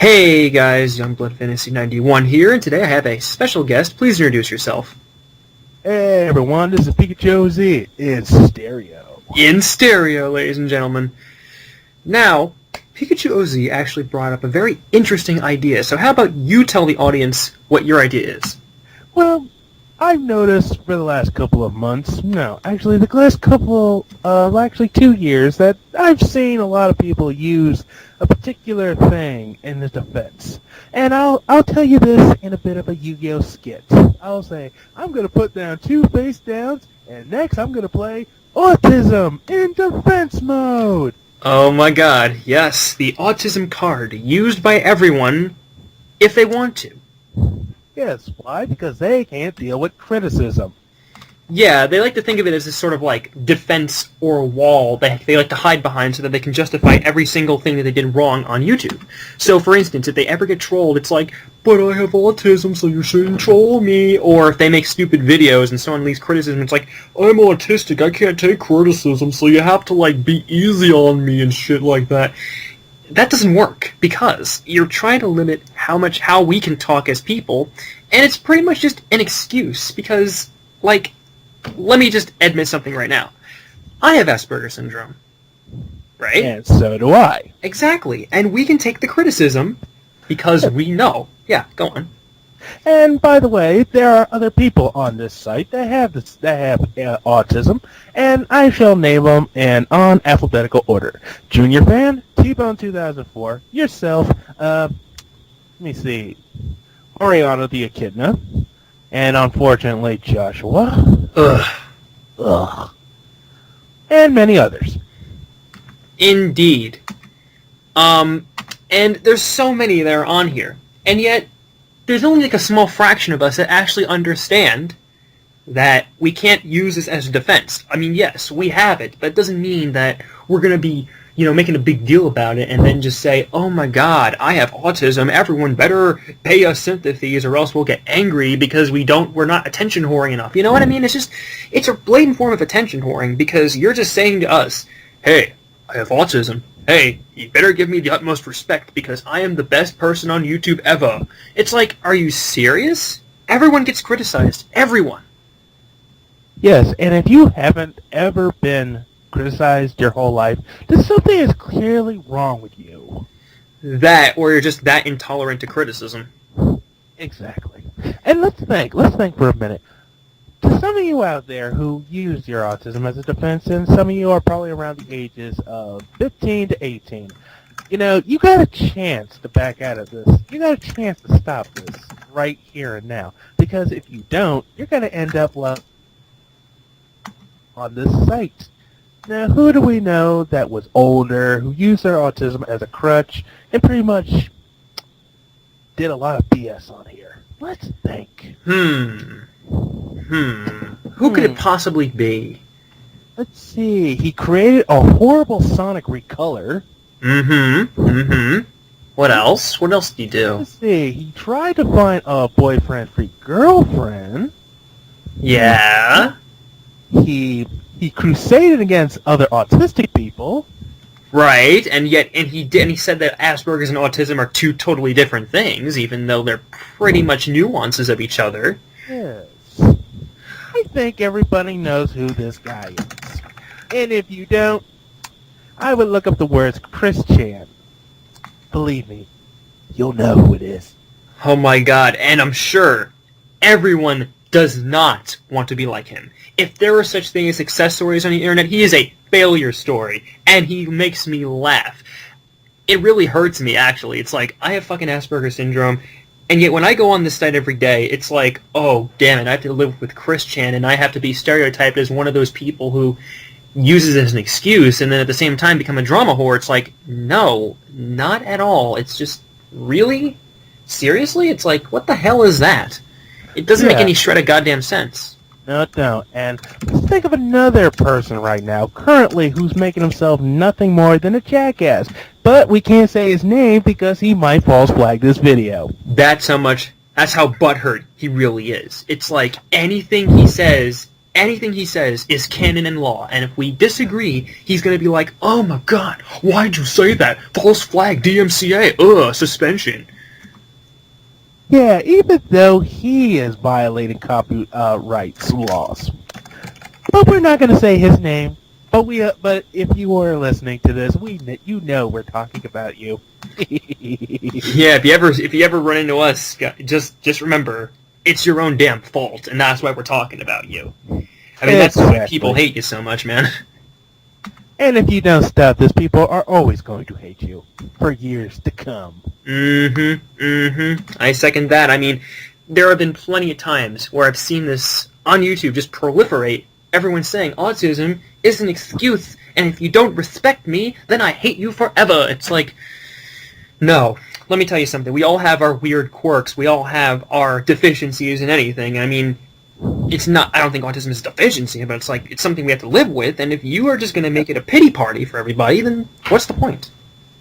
Hey guys, Youngblood Fantasy 91 here, and today I have a special guest. Please introduce yourself. Hey everyone, this is Pikachu and I in stereo. In stereo, ladies and gentlemen. Now, Pikachu OZ actually brought up a very interesting idea, so how about you tell the audience what your idea is? Well, I've noticed for the last couple of months, the last couple, 2 years, that I've seen a lot of people use a particular thing in the defense. And I'll tell you this in a bit of a Yu-Gi-Oh skit. I'll say, I'm going to put down 2 face downs, and next I'm going to play Autism in defense mode. Oh my god, yes, the Autism card, used by everyone if they want to. Yes, why? Because they can't deal with criticism. Yeah, they like to think of it as this sort of like defense or wall that they like to hide behind so that they can justify every single thing that they did wrong on YouTube. So, for instance, if they ever get trolled, it's like, but I have autism, so you shouldn't troll me. Or if they make stupid videos and someone leaves criticism, it's like, I'm autistic, I can't take criticism, so you have to, like, be easy on me and shit like that. That doesn't work, because you're trying to limit how we can talk as people, and it's pretty much just an excuse, because, like, let me just admit something right now. I have Asperger's syndrome, right? And so do I. Exactly, and we can take the criticism, because we know. Yeah, go on. And by the way, there are other people on this site that have autism, and I shall name them in alphabetical order. Junior Fan, T-Bone 2004, yourself, let me see, Oriana the Echidna, and unfortunately Joshua. Ugh. And many others. Indeed. And there's so many that are on here, and yet there's only like a small fraction of us that actually understand that we can't use this as a defense. I mean, yes, we have it, but it doesn't mean that we're going to be, making a big deal about it and then just say, oh my god, I have autism, everyone better pay us sympathies or else we'll get angry because we're not attention whoring enough. You know what I mean? It's a blatant form of attention whoring because you're just saying to us, hey, I have autism. Hey, you better give me the utmost respect because I am the best person on YouTube ever. It's like, are you serious? Everyone gets criticized. Everyone. Yes, and if you haven't ever been criticized your whole life, then something is clearly wrong with you. That, or you're just that intolerant to criticism. Exactly. And let's think for a minute. To some of you out there who use your autism as a defense, and some of you are probably around the ages of 15 to 18, you got a chance to back out of this. You got a chance to stop this right here and now. Because if you don't, you're going to end up on this site. Now, who do we know that was older, who used their autism as a crutch, and pretty much did a lot of BS on here? Let's think. Who could it possibly be? Let's see. He created a horrible sonic recolor. What else? What else did he do? Let's see. He tried to find a boyfriend-free girlfriend. Yeah. He crusaded against other autistic people. Right, and he said that Asperger's and autism are two totally different things, even though they're pretty much nuances of each other. Yes. I think everybody knows who this guy is. And if you don't, I would look up the words Chris Chan. Believe me, you'll know who it is. Oh my god, and I'm sure everyone does not want to be like him. If there were such thing as success stories on the internet, he is a failure story, and he makes me laugh. It really hurts me, actually. It's like, I have fucking Asperger's syndrome, and yet when I go on this site every day, it's like, oh, damn it, I have to live with Chris Chan, and I have to be stereotyped as one of those people who uses it as an excuse, and then at the same time become a drama whore. It's like, no, not at all. It's just, really? Seriously? It's like, what the hell is that? It doesn't make any shred of goddamn sense. No, it don't. And let's think of another person right now, currently, who's making himself nothing more than a jackass. But we can't say his name because he might false flag this video. That's how butthurt he really is. It's like anything he says anything he says is canon and law, and if we disagree, he's going to be like, oh my god, why'd you say that? False flag, DMCA, suspension. Yeah, even though he is violating copyright laws. But we're not going to say his name. But if you are listening to this, you know we're talking about you. Yeah, if you ever run into us, just remember, it's your own damn fault, and that's why we're talking about you. I mean, that's why people hate you so much, man. And if you don't stop this, people are always going to hate you for years to come. I second that. I mean, there have been plenty of times where I've seen this on YouTube just proliferate. Everyone's saying autism is an excuse, and if you don't respect me, then I hate you forever. It's like, no. Let me tell you something. We all have our weird quirks. We all have our deficiencies in anything. I mean, it's not, I don't think autism is a deficiency, but it's something we have to live with, and if you are just going to make it a pity party for everybody, then what's the point?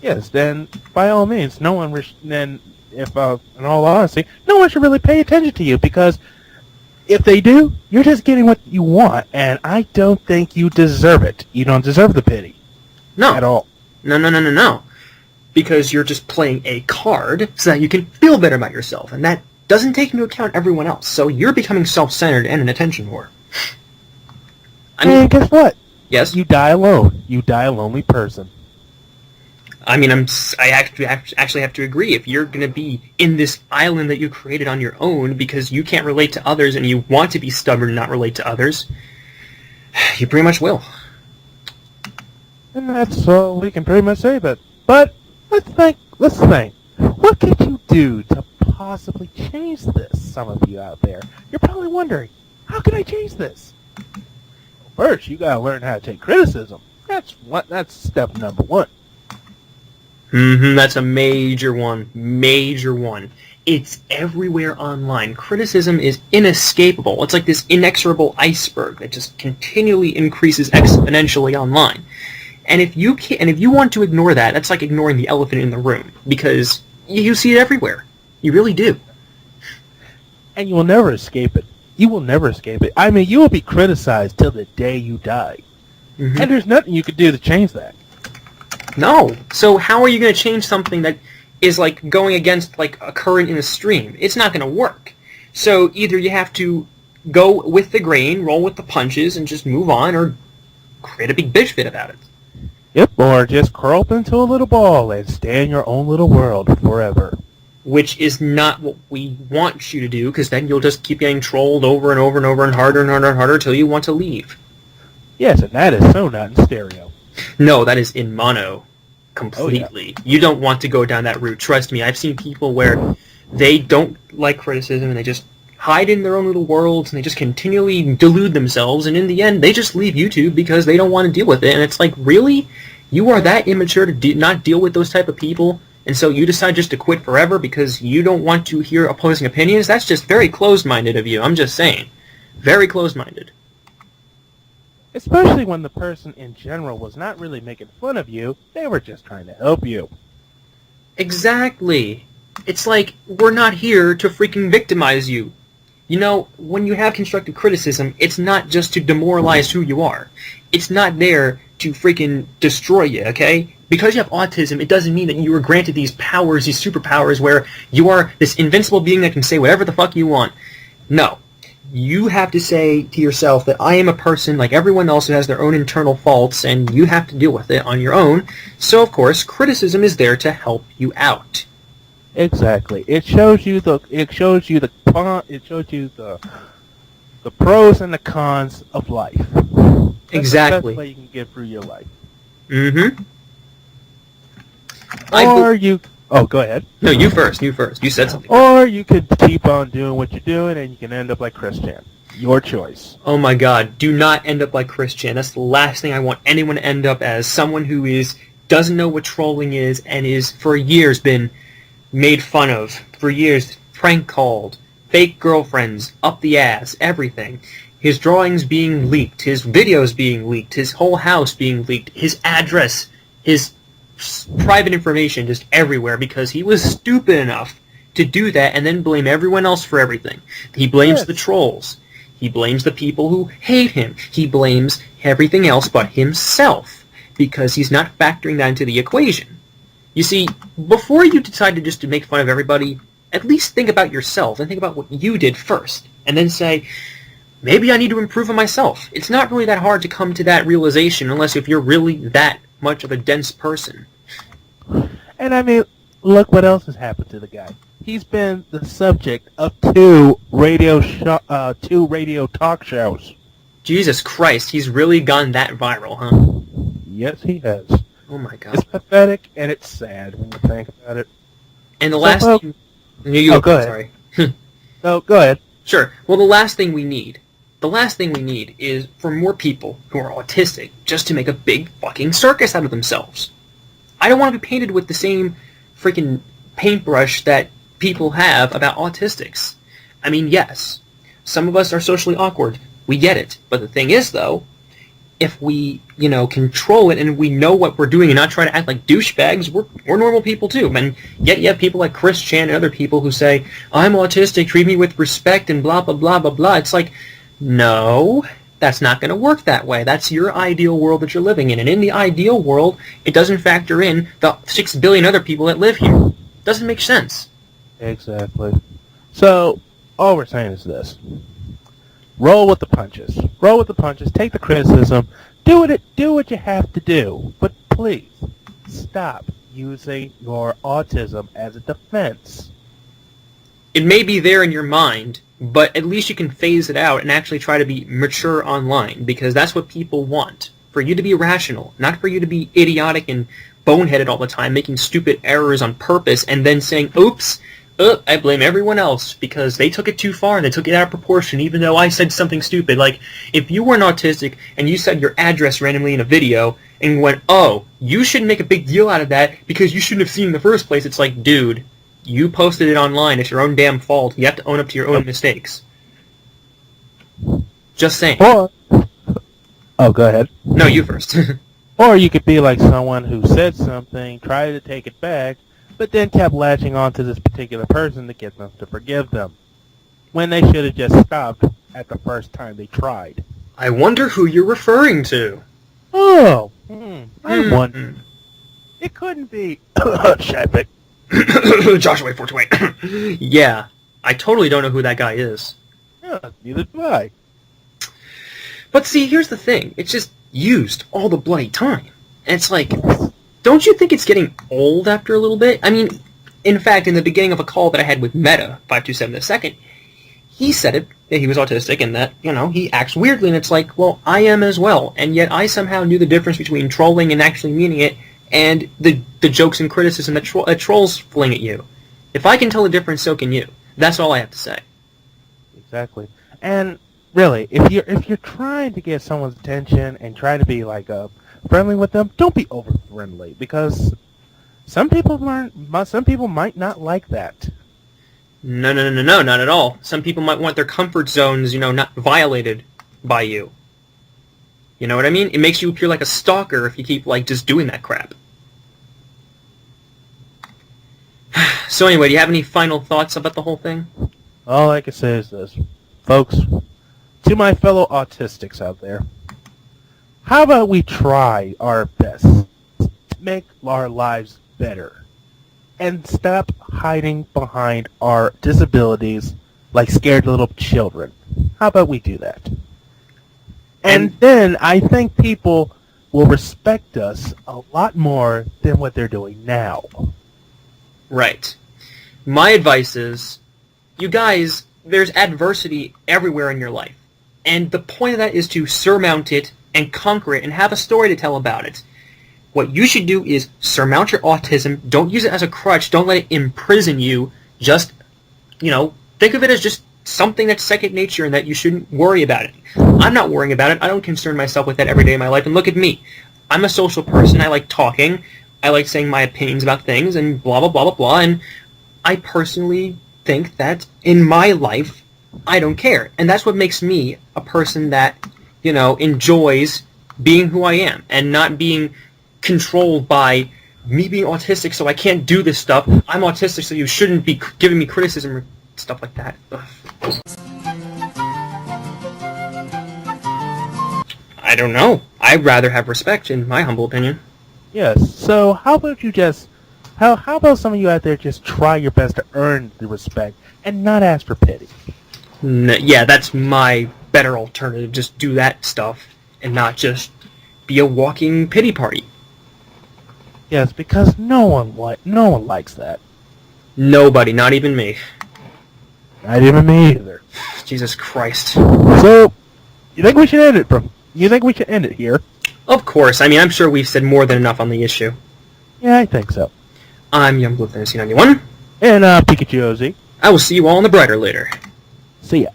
Yes, then, by all means, in all honesty, no one should really pay attention to you, because if they do, you're just getting what you want, and I don't think you deserve it. You don't deserve the pity. No. At all. No. Because you're just playing a card so that you can feel better about yourself, and that doesn't take into account everyone else, so you're becoming self-centered and an attention whore. And guess what? Yes? You die alone. You die a lonely person. I mean, I actually have to agree. If you're going to be in this island that you created on your own because you can't relate to others and you want to be stubborn and not relate to others, you pretty much will. And that's all we can pretty much say, but let's think. What could you do to possibly change this? Some of you out there, you're probably wondering, how can I change this? First, you gotta learn how to take criticism. That's step number one. That's a major one. It's everywhere online. Criticism is inescapable. It's like this inexorable iceberg that just continually increases exponentially online. And if you want to ignore that, that's like ignoring the elephant in the room, because you see it everywhere. You really do. And you will never escape it. I mean, you will be criticized till the day you die. And there's nothing you could do to change that. No. So how are you going to change something that is like going against like a current in a stream? It's not going to work. So either you have to go with the grain, roll with the punches, and just move on, or create a big bitch fit about it. Yep, or just curl up into a little ball and stay in your own little world forever. Which is not what we want you to do, because then you'll just keep getting trolled over and over and over and harder and harder and harder until you want to leave. Yes, and that is so not in stereo. No, that is in mono. Completely. Oh, yeah. You don't want to go down that route. Trust me, I've seen people where they don't like criticism and they just hide in their own little worlds and they just continually delude themselves, and in the end they just leave YouTube because they don't want to deal with it. And it's like, really? You are that immature to not deal with those type of people, and so you decide just to quit forever because you don't want to hear opposing opinions? That's just very closed-minded of you. I'm just saying. Very closed-minded. Especially when the person in general was not really making fun of you, they were just trying to help you. Exactly. It's like, we're not here to freaking victimize you. You know, when you have constructive criticism, it's not just to demoralize who you are. It's not there to freaking destroy you, okay? Because you have autism, it doesn't mean that you were granted these powers, these superpowers, where you are this invincible being that can say whatever the fuck you want. No. You have to say to yourself that I am a person like everyone else who has their own internal faults, and you have to deal with it on your own. So, of course, criticism is there to help you out. Exactly. It shows you the pros and the cons of life. Exactly. That's the best way you can get through your life. Oh, go ahead. No, you first. You said something. Or you could keep on doing what you're doing, and you can end up like Chris Chan. Your choice. Oh my god, do not end up like Chris Chan. That's the last thing I want anyone to end up as. Someone who doesn't know what trolling is, and is for years been made fun of. For years, prank called, fake girlfriends, up the ass, everything. His drawings being leaked, his videos being leaked, his whole house being leaked, his address, his private information just everywhere because he was stupid enough to do that and then blame everyone else for everything. He blames the trolls. He blames the people who hate him. He blames everything else but himself because he's not factoring that into the equation. You see, before you decide to just to make fun of everybody, at least think about yourself and think about what you did first. And then say, maybe I need to improve on myself. It's not really that hard to come to that realization unless if you're really that much of a dense person. And I mean, look what else has happened to the guy. He's been the subject of two radio talk shows. Jesus Christ, he's really gone that viral, huh? Yes, he has. Oh my God. It's pathetic and it's sad when you think about it. And the So, last folks- thing... go ahead. Sorry. No, go ahead. Sure. Well, the last thing we need is for more people who are autistic just to make a big fucking circus out of themselves. I don't want to be painted with the same freaking paintbrush that people have about autistics. I mean, yes, some of us are socially awkward. We get it. But the thing is, though, if we, control it and we know what we're doing and not try to act like douchebags, we're normal people too. And yet you have people like Chris Chan and other people who say, I'm autistic, treat me with respect and blah, blah, blah, blah, blah. It's like, no, that's not going to work that way. That's your ideal world that you're living in. And in the ideal world, it doesn't factor in the 6 billion other people that live here. Doesn't make sense. Exactly. So, all we're saying is this. Roll with the punches. Roll with the punches. Take the criticism. Do what you have to do. But please, stop using your autism as a defense. It may be there in your mind, but at least you can phase it out and actually try to be mature online, because that's what people want. For you to be rational, not for you to be idiotic and boneheaded all the time, making stupid errors on purpose, and then saying, oops, I blame everyone else because they took it too far and they took it out of proportion even though I said something stupid. Like, if you weren't autistic and you said your address randomly in a video and went, oh, you shouldn't make a big deal out of that because you shouldn't have seen it in the first place, it's like, dude, you posted it online. It's your own damn fault. You have to own up to your own mistakes. Just saying. Or, go ahead. No, you first. Or you could be like someone who said something, tried to take it back, but then kept latching on to this particular person to get them to forgive them, when they should have just stopped at the first time they tried. I wonder who you're referring to. Oh, I wonder. It couldn't be Shepard. Joshua 428. Yeah, I totally don't know who that guy is. Yeah, neither do I. But see, here's the thing. It's just used all the bloody time. And it's like, don't you think it's getting old after a little bit? I mean, in fact, in the beginning of a call that I had with Meta, 527 the second, he said it, that he was autistic and that, he acts weirdly. And it's like, well, I am as well. And yet I somehow knew the difference between trolling and actually meaning it and the jokes and criticism that trolls fling at you. If I can tell the difference, so can you. That's all I have to say. Exactly. And really, if you're trying to get someone's attention and trying to be like friendly with them, don't be over friendly, because some people might not like that. No, not at all. Some people might want their comfort zones, not violated by you. You know what I mean? It makes you appear like a stalker if you keep, just doing that crap. So anyway, do you have any final thoughts about the whole thing? All I can say is this. Folks, to my fellow autistics out there, how about we try our best to make our lives better and stop hiding behind our disabilities like scared little children? How about we do that? And then I think people will respect us a lot more than what they're doing now. Right. My advice is, you guys, there's adversity everywhere in your life. And the point of that is to surmount it and conquer it and have a story to tell about it. What you should do is surmount your autism. Don't use it as a crutch. Don't let it imprison you. Just, think of it as just something that's second nature and that you shouldn't worry about it. I'm not worrying about it. I don't concern myself with that every day of my life. And look at me. I'm a social person. I like talking. I like saying my opinions about things and blah, blah, blah, blah, blah. And I personally think that in my life, I don't care. And that's what makes me a person that, enjoys being who I am and not being controlled by me being autistic, so I can't do this stuff. I'm autistic, so you shouldn't be giving me criticism or stuff like that. Ugh. I don't know. I'd rather have respect, in my humble opinion. Yes. So how about you just how about some of you out there just try your best to earn the respect and not ask for pity? Yeah, that's my better alternative. Just do that stuff and not just be a walking pity party. Yes, because no one likes that. Nobody, not even me. Not even me either. Jesus Christ. So, you think we should end it here? Of course. I mean, I'm sure we've said more than enough on the issue. Yeah, I think so. I'm Young Blue Fantasy 91. And Pikachu OZ. I will see you all in the brighter later. See ya.